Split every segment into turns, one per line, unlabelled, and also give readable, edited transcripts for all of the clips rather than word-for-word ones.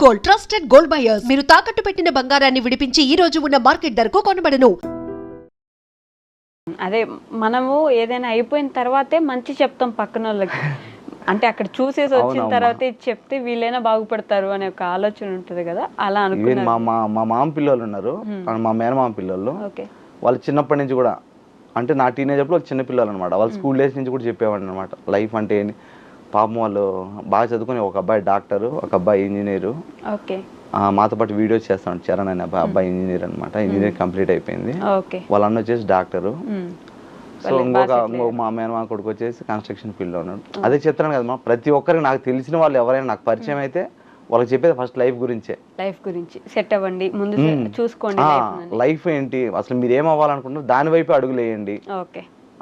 Gold, trusted gold buyers. మీరు తాకట్టు పెట్టిన బంగారాన్ని విడిపించి ఈ రోజు ఉన్న మార్కెట్ ధరకు కొనబడను.
అదే మనము ఏదైనా అయిపోయిన తర్వాతే మంచి చెప్తాం పక్కన వాళ్ళకి. అంటే అక్కడ చూసేసి వచ్చిన తర్వాత ఇది చెప్తే వీళ్ళైనా బాగుపడతారు అనే ఒక ఆలోచన ఉంటుంది కదా, అలా అనుకున్నాను.
మా మామ పిల్లలు ఉన్నారు, మా మేనమామ పిల్లలు. వాళ్ళు చిన్నప్పటి నుంచి కూడా, అంటే నా టీనేజ్ అప్పుడు చిన్న పిల్లలు అనమాట. వాళ్ళు స్కూల్ డేస్ నుంచి కూడా చెప్పేవాడు అనమాట లైఫ్ అంటే ఏంటి. పాపం వాళ్ళు బాగా చదువుకుని, ఒక అబ్బాయి డాక్టరు, ఒక అబ్బాయి ఇంజనీరు. మాతో పాటు వీడియోస్ చేస్తాడు చరణ్ అనే అబ్బాయి ఇంజనీర్ అనమాట. ఇంజనీర్ కంప్లీట్ అయిపోయింది. వాళ్ళ అన్న వచ్చేసి డాక్టరు. సో ఇంకొక మా మేనమా కొడుకు వచ్చేసి కన్స్ట్రక్షన్ ఫీల్డ్లో ఉన్నాడు. అదే చెప్తాను కదా, ప్రతి ఒక్కరికి నాకు తెలిసిన వాళ్ళు ఎవరైనా నాకు పరిచయం అయితే వాళ్ళకి చెప్పేది ఫస్ట్ లైఫ్ గురించి
సెట్ అవ్వండి, ముందు చూసుకోండి
లైఫ్ ఏంటి, అసలు మీరు ఏం అవ్వాలనుకుంటున్నారు దాని వైపు అడుగులు వేయండి.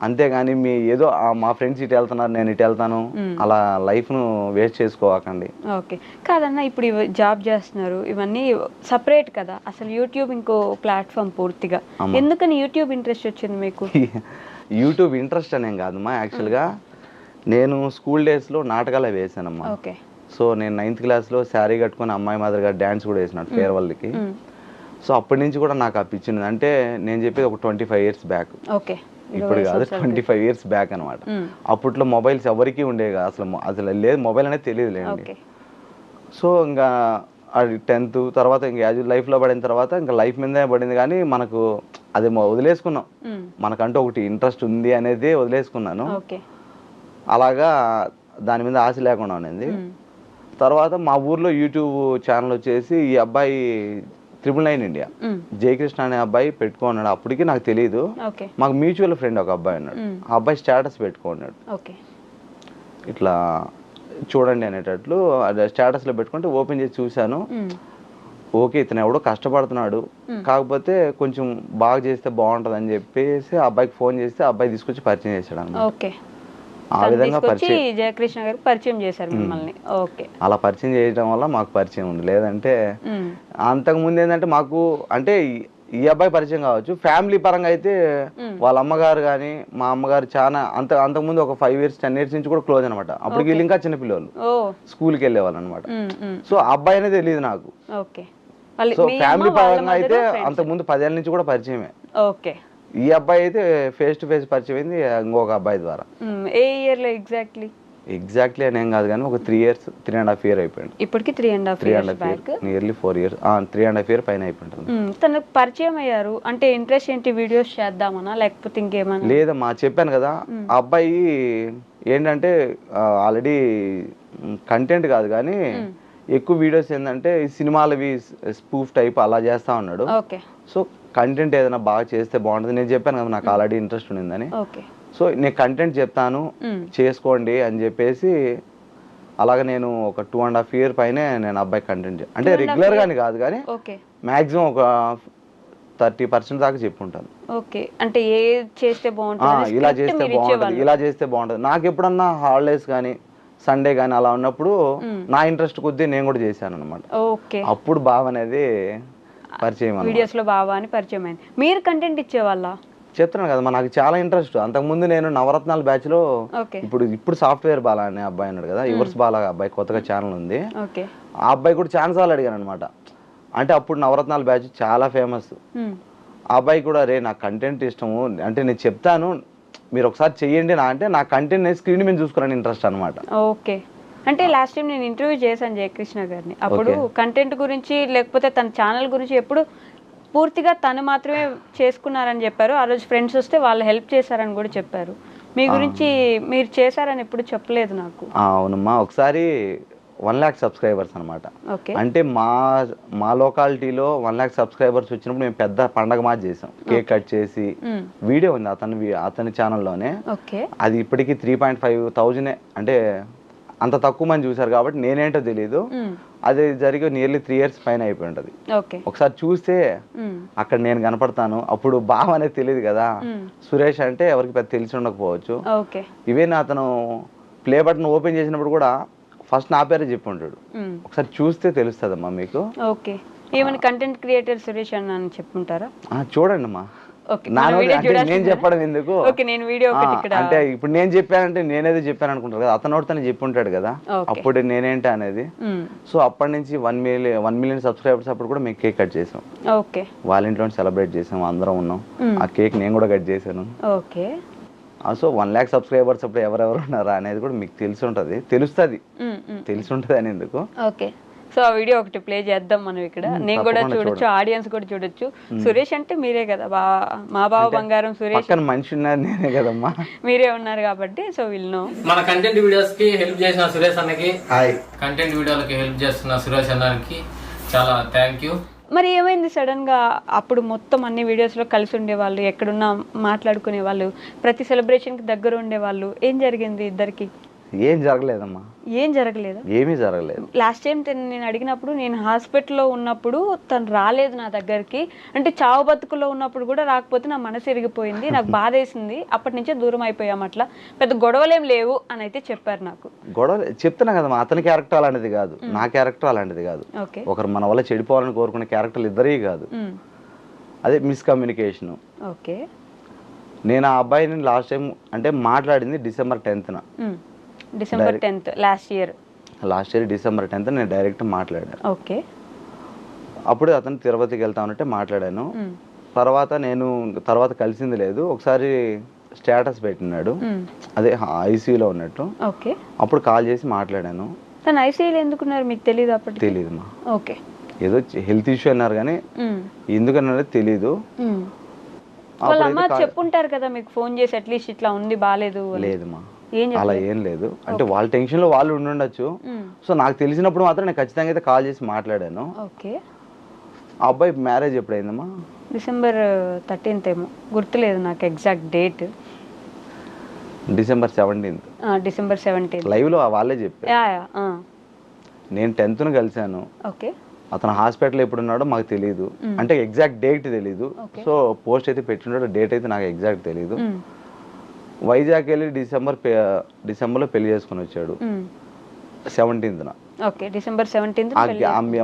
అంతేగాని మీ ఏదో మా ఫ్రెండ్స్ ఇటు వెళ్తున్నారు నేను ఇటు వెళ్తాను అలా లైఫ్ ను వేస్ట్ చేసుకోవాకండి.
ఓకే కాదన్నా, ఇప్పుడు జాబ్ చేస్తున్నారు, ఇవన్నీ సపరేట్ కదా, అసలు యూట్యూబ్ ఇంకో ప్లాట్ఫామ్ పూర్తిగా. ఎందుకని యూట్యూబ్ ఇంట్రెస్ట్ వచ్చింది మీకు?
యూట్యూబ్ ఇంట్రెస్ట్ అనేం కాదమ్మా, యాక్చువల్గా నేను స్కూల్ డేస్లో నాటకాలే వేసానమ్మా. సో నేను 9th క్లాస్లో శారీ కట్టుకుని అమ్మాయి మాదిరిగా డ్యాన్స్ కూడా వేసినాడు ఫేర్వెల్కి. సో అప్పటి నుంచి కూడా నాకు ఆ పిచ్చి ఉంది. అంటే నేను చెప్పేది ఒక 25 years బ్యాక్, ఇప్పుడు కాదు 25 years బ్యాక్ అనమాట. అప్పట్లో మొబైల్స్ ఎవరికి ఉండేవి అసలు లేదు, మొబైల్ అనేది తెలియదు లేండి. సో ఇంకా అది 10th తర్వాత ఇంకా యాజువల్ లైఫ్లో పడిన తర్వాత ఇంకా లైఫ్ మీదే పడింది, కానీ మనకు అది వదిలేసుకున్నాం. మనకంటూ ఒకటి ఇంట్రెస్ట్ ఉంది అనేది వదిలేసుకున్నాను. అలాగా దాని మీద ఆశ లేకుండా ఉంది. తర్వాత మా ఊర్లో యూట్యూబ్ ఛానల్ వచ్చేసి ఈ అబ్బాయి 999 ఇండియా జయకృష్ణ అనే అబ్బాయి పెట్టుకున్నాడు. అప్పటికి నాకు తెలియదు, మాకు మ్యూచువల్ ఫ్రెండ్ ఒక అబ్బాయి ఉన్నాడు. ఆ అబ్బాయి స్టేటస్ పెట్టుకున్నాడు ఇట్లా చూడండి అనేటట్లు. స్టేటస్ లో పెట్టుకుంటే ఓపెన్ చేసి చూశాను. ఓకే ఇతను ఎవడో కష్టపడుతున్నాడు, కాకపోతే కొంచెం బాగా చేస్తే బాగుంటది అని చెప్పేసి ఆ అబ్బాయికి ఫోన్ చేస్తే ఆ అబ్బాయి తీసుకొచ్చి పరిచయం చేశాడు అన్నమాట. ఆ విధంగా
జయకృష్ణ గారు పరిచయం చేశారు మిమ్మల్ని.
అలా పరిచయం చేయడం వల్ల మాకు పరిచయం ఉంది. లేదంటే అంతకు ముందు ఏంటంటే మాకు అంటే ఈ అబ్బాయి పరిచయం కావచ్చు, ఫ్యామిలీ పరంగా అయితే వాళ్ళ అమ్మగారు కానీ మా అమ్మగారు చాలా అంతకుముందు ఒక 5 years 10 years నుంచి కూడా క్లోజ్ అనమాట. అప్పుడు వీళ్ళు ఇంకా చిన్నపిల్లలు స్కూల్కి వెళ్ళేవాళ్ళు అనమాట. సో అబ్బాయి అనేది తెలియదు నాకు. సో ఫ్యామిలీ పరంగా అయితే అంతకుముందు 10 ఏళ్ళ నుంచి కూడా పరిచయమే. ఈ అబ్బాయి అయితే ఫేస్ టు ఫేస్ పరిచయం అయింది ఇంకొక అబ్బాయి ద్వారా.
ఏ ఇయర్ లో
ఎగ్జాక్ట్లీ అని ఏం కాదు కానీ ఒక 3.5 years అయిపోయింది.
ఇప్పటికి 3.5 years back,
nearly 4 years, 3.5 years పైన అయిపోయింది.
తనకు పరిచయం అయ్యారు అంటే ఇంట్రెస్ట్ ఏంటి, వీడియోస్ చేద్దామనా లేకపోతే ఇంకేమన్నా?
లేదమ్మా, చెప్పాను కదా ఆ అబ్బాయి ఏంటంటే ఆల్రెడీ కంటెంట్ కాదు కానీ ఎక్కువ వీడియోస్ ఏంటంటే సినిమాలవి స్పూఫ్ టైప్ అలా చేస్తా ఉన్నాడు. సో కంటెంట్ ఏదైనా బాగా చేస్తే బాగుంటుంది. నేను చెప్పాను కదా నాకు ఆల్రెడీ ఇంట్రెస్ట్ ఉండిందని. సో నేను కంటెంట్ చెప్తాను చేసుకోండి అని చెప్పేసి అలాగే నేను ఒక 2.5 years పైనే నేను అబ్బాయి కంటెంట్ అంటే రెగ్యులర్ గాని కాదు కానీ మాక్సిమం ఒక 30% దాకా చెప్పుంటాను.
అంటే ఏ చేస్తే బాగుంటుంది,
ఇలా చేస్తే బాగుంటుంది, ఇలా చేస్తే బాగుంటుంది. నాకు ఎప్పుడన్నా హాలిడేస్ కానీ సండే కానీ అలా ఉన్నప్పుడు నా ఇంట్రెస్ట్ కొద్దీ నేను కూడా చేశాను అనమాట. అప్పుడు బావ అనేది పరిచయం,
వీడియోస్ లో బావ అని పరిచయం అయింది. మీరు కంటెంట్ ఇచ్చేవాళ్ళ?
చెప్తున్నాను కదా నాకు చాలా ఇంట్రెస్ట్. అంతకుముందు నేను నవరత్నాల బ్యాచ్ లో ఇప్పుడు సాఫ్ట్వేర్ బాలా అనే అబ్బాయి అన్నాడు కదా, యువర్స్ బాలా అబ్బాయి కొత్తగా ఛానల్ ఉంది. ఆ అబ్బాయి కూడా ఛాన్స్ సార్లు అడిగాను అనమాట. అంటే అప్పుడు నవరత్నాల బ్యాచ్ చాలా ఫేమస్. ఆ అబ్బాయి కూడా రే నాకు కంటెంట్ ఇష్టము, అంటే నేను చెప్తాను మీరు ఒకసారి చెయ్యండి అంటే నా కంటెంట్ నేను స్క్రీన్ మీద చూసుకోవాలని ఇంట్రెస్ట్ అనమాట.
అంటే లాస్ట్ టైం నేను ఇంటర్వ్యూ చేశాను జయకృష్ణ గారిని. అప్పుడు కంటెంట్ గురించి లేకపోతే తన ఛానల్ గురించి ఎప్పుడు పూర్తిగా తను మాత్రమే చేసుకున్నారని చెప్పారు. ఆ రోజు ఫ్రెండ్స్ వస్తే వాళ్ళు హెల్ప్ చేశారని కూడా చెప్పారు. మీ గురించి మీరు చేశారని ఎప్పుడు చెప్పలేదు నాకు.
అవునమ్మా, ఒకసారి 1 lakh subscribers అనమాట. అంటే మా లొకాలిటీలో 1 lakh subscribers వచ్చినప్పుడు మేము పెద్ద పండగ మాది చేసాం. కేక్ కట్ చేసి వీడియో ఉంది అతని ఛానల్లోనే. అది ఇప్పటికీ 3,500 అంటే అంత తక్కువ మంది చూసారు కాబట్టి నేనేంటో తెలియదు. అది జరిగి నియర్లీ 3 years పైన అయిపోయి ఉంటది. ఒకసారి చూస్తే అక్కడ నేను కనపడతాను. అప్పుడు బావ అనేది తెలియదు కదా, సురేష్ అంటే ఎవరికి పెద్ద తెలిసి ఉండకపోవచ్చు. ఈవెన్ అతను ప్లే బటన్ ఓపెన్ చేసినప్పుడు కూడా ఫస్ట్ నా పేరే చెప్పి ఉంటాడు. ఒకసారి చూస్తే తెలుస్తుందమ్మా మీకు.
ఏమైనా కంటెంట్ క్రియేటర్ సురేష్ అని చెప్పుంటారా?
చూడండి అమ్మా,
ఓకే
నాన్న అంటే నేను చెప్పడం ఎందుకు,
ఓకే నేను వీడియో ఒకటి ఇక్కడ
అంటే ఇప్పుడు నేను చెప్పానంటే నేనేదో చెప్పాను అనుకుంటారు కదా, అతను తను చెప్పి ఉంటాడు కదా అప్పుడు నేనేంటి అనేది. సో అప్పటి నుంచి 1 మిలియన్ సబ్స్క్రైబర్స్ అప్పుడు కూడా మేము కేక్ కట్ చేసాం.
ఓకే
వాళ్ళ ఇంట్లో సెలబ్రేట్ చేసాం, అందరం ఉన్నాం. ఆ కేక్ నేను కూడా కట్ చేశాను.
ఓకే
సో 1 lakh సబ్స్క్రైబర్స్ అప్పుడు ఎవరెవరు ఉన్నారా అనేది కూడా మీకు తెలిసి ఉంటుంది, తెలుస్తుంది అని ఎందుకు.
ఓకే సో ఆ వీడియో ఒకటి ప్లే చేద్దాం మనం ఇక్కడ. నేను కూడా చూడొచ్చు, ఆడియన్స్ కూడా చూడొచ్చు. సురేష్ అంటే మీరే కదా, మా బావ బంగారం సురేష్
మనిషి ఉన్నారు నేనే కదమ్మా,
మీరే ఉన్నారు కాబట్టి. సో వీళ్ళు
మన కంటెంట్ వీడియోస్ కి హెల్ప్ చేసిన సురేష్ అన్నకి, కంటెంట్ వీడియోలకి హెల్ప్ చేస్తున్న సురేష్ అన్నకి చాలా థ్యాంక్ యూ.
మరి ఏమైంది సడన్ గా? అప్పుడు మొత్తం అన్ని వీడియోస్ లో కలిసి ఉండేవాళ్ళు, ఎక్కడున్నా మాట్లాడుకునే వాళ్ళు, ప్రతి సెలబ్రేషన్ కి దగ్గర ఉండేవాళ్ళు. ఏం జరిగింది ఇద్దరికి?
ఏం జరగలేదమ్మా,
ఏం జరగలేదు,
ఏమీ జరగలేదు.
లాస్ట్ టైం నేను అడిగినప్పుడు, నేను హాస్పిటల్లో ఉన్నప్పుడు తను రాలేదు నా దగ్గరికి, అంటే చావు బతుకులో ఉన్నప్పుడు కూడా రాకపోతే నా మనసు ఇరిగిపోయింది, నాకు బాధేసింది, అప్పటి నుంచే దూరం అయిపోయాం, అట్లా పెద్ద గొడవలేం లేవు అని అయితే చెప్పారు నాకు.
గొడవ చెప్తున్నా కదమ్మా, అతని క్యారెక్టర్ అలాంటిది కాదు, నా క్యారెక్టర్ అలాంటిది కాదు.
ఓకే
ఒకరు మన వల్ల చెడిపోవాలని కోరుకునే క్యారెక్టర్లు ఇద్దరే కాదు, అదే మిస్కమ్యూనికేషన్.
ఓకే
నేను ఆ అబ్బాయిని లాస్ట్ టైం అంటే మాట్లాడింది December 10th.
December 10th last year
December 10th నేను డైరెక్ట్ మాట్లాడాను.
ఓకే
అప్పుడు అతను తిరుపతికి వెళ్తానంటే మాట్లాడాను. తర్వాత కలిసింది లేదు. ఒకసారి స్టేటస్ పెట్టినాడు, అదే ఐసీయూలో ఉన్నట్టు.
ఓకే
అప్పుడు కాల్ చేసి మాట్లాడాను.
తను ఐసీయూలో ఎందుకున్నారు మీకు తెలియదు? అప్పటి
తెలియదు మా,
ఓకే
ఏదో హెల్త్ ఇష్యూ అన్నారు కానీ ఎందుకన్నారో తెలీదు.
వాళ్ళ అమ్మ చెప్పుంటారు కదా మీకు ఫోన్ చేసి, అట్లీస్ట్ ఇట్లా ఉంది బాగాలేదు?
లేదు మా, అలా ఏం లేదు. అంటే వాళ్ళ టెన్షన్ లో వాళ్ళు ఉండుండొచ్చు. సో నాకు తెలిసినప్పుడు మాత్రం నేను ఖచ్చితంగా అయితే కాల్ చేసి మాట్లాడాను.
ఓకే
ఆ అబ్బాయి మ్యారేజ్ ఎప్పుడైందమ్మా?
December 13th ఏమో, గుర్తులేదు నాకు exact date.
December 17th.
December 17th
live లో వాళ్ళే చెప్పారు. నేను 10th కలిసాను.
ఓకే
అతను హాస్పిటల్ ఎప్పుడు ఉన్నాడో మాకు తెలియదు, అంటే ఎగ్జాక్ట్ డేట్ తెలీదు. సో పోస్ట్ అయితే పెట్టినాడో, డేట్ అయితే నాకు ఎగ్జాక్ట్ తెలీదు. వైజాగ్ వెళ్ళి డిసెంబర్లో పెళ్లి చేసుకుని వచ్చాడు 17th.
ఓకే December 17th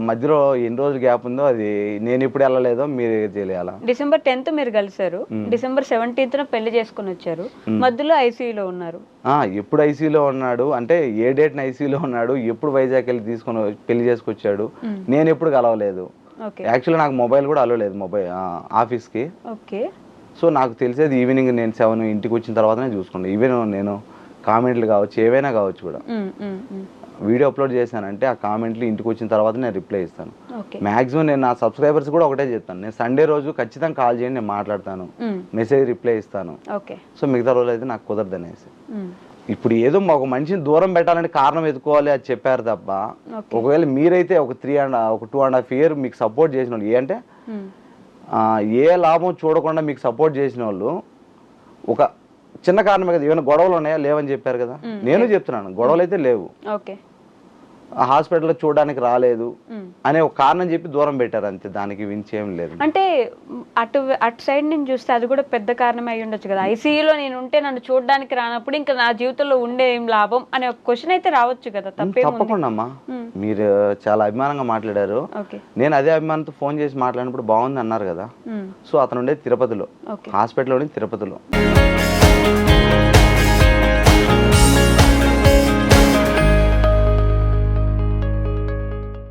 మధ్యలో ఎన్ని రోజులు గ్యాప్ ఉందో అది నేను ఇప్పుడు వెళ్ళలేదో మీరు తెలియాలా.
December 10th మీరు కలిసారు, December 17th పెళ్లి చేసుకుని వచ్చారు, మధ్యలో ఐసీయూలో ఉన్నారు.
ఎప్పుడు ఐసీయూలో ఉన్నాడు అంటే ఏ డేట్ ఐసీయూలో ఉన్నాడు, ఎప్పుడు వైజాగ్ వెళ్ళి తీసుకొని పెళ్లి చేసుకొచ్చాడు, నేను ఎప్పుడు కలవలేదు. యాక్చువల్లీ నాకు మొబైల్ కూడా అలో లేదు, మొబైల్ ఆఫీస్కి.
ఓకే
సో నాకు తెలిసేది ఈవినింగ్ నేను 7 ఇంటికి వచ్చిన తర్వాతనే చూసుకున్నాను. ఈవెన్ నేను కామెంట్లు కావచ్చు, ఏవైనా కావచ్చు కూడా, వీడియో అప్లోడ్ చేశానంటే ఆ కామెంట్లు ఇంటికి వచ్చిన తర్వాత నేను రిప్లై ఇస్తాను. మాక్సిమం నేను నా సబ్స్క్రైబర్స్ కూడా ఒకటే చెప్తాను, నేను సండే రోజు ఖచ్చితంగా కాల్ చేయండి, నేను మాట్లాడతాను, మెసేజ్ రిప్లై ఇస్తాను. సో మిగతా రోజులు అయితే నాకు కుదరదు అనేసి. ఇప్పుడు ఏదో ఒక మనిషిని దూరం పెట్టాలంటే కారణం ఎదుకోవాలి అది చెప్పారు తప్ప, ఒకవేళ మీరైతే ఒక 2.5 year మీకు సపోర్ట్ చేసిన వాళ్ళు, ఏంటంటే ఏ లాభం చూడకుండా మీకు సపోర్ట్ చేసిన వాళ్ళు ఒక చిన్న కారణమే కదా, ఏమైనా గొడవలు ఉన్నాయా లేవని చెప్పారు కదా, నేను చెప్తున్నాను గొడవలు అయితే లేవు, హాస్పిటల్ చూడడానికి రాలేదు అనే ఒక కారణం చెప్పి దూరం పెట్టారు అంతే, దానికి మించి ఏం లేదు.
అంటే అటు సైడ్ నుంచి చూస్తే అది కూడా పెద్ద కారణం అయి ఉండొచ్చు కదా, ఐసీయూలో నేను ఉంటే నన్ను చూడడానికి రానప్పుడు ఇంకా నా జీవితంలో ఉండే ఏం లాభం అనే ఒక క్వశ్చన్ అయితే రావచ్చు కదా.
తప్పకుండా అమ్మా, మీరు చాలా అభిమానంగా మాట్లాడారు. నేను అదే అభిమానంతో ఫోన్ చేసి మాట్లాడినప్పుడు బాగుంది అన్నారు కదా. సో అతను ఉండేది తిరుపతిలో, హాస్పిటల్ ఉండేది తిరుపతిలో.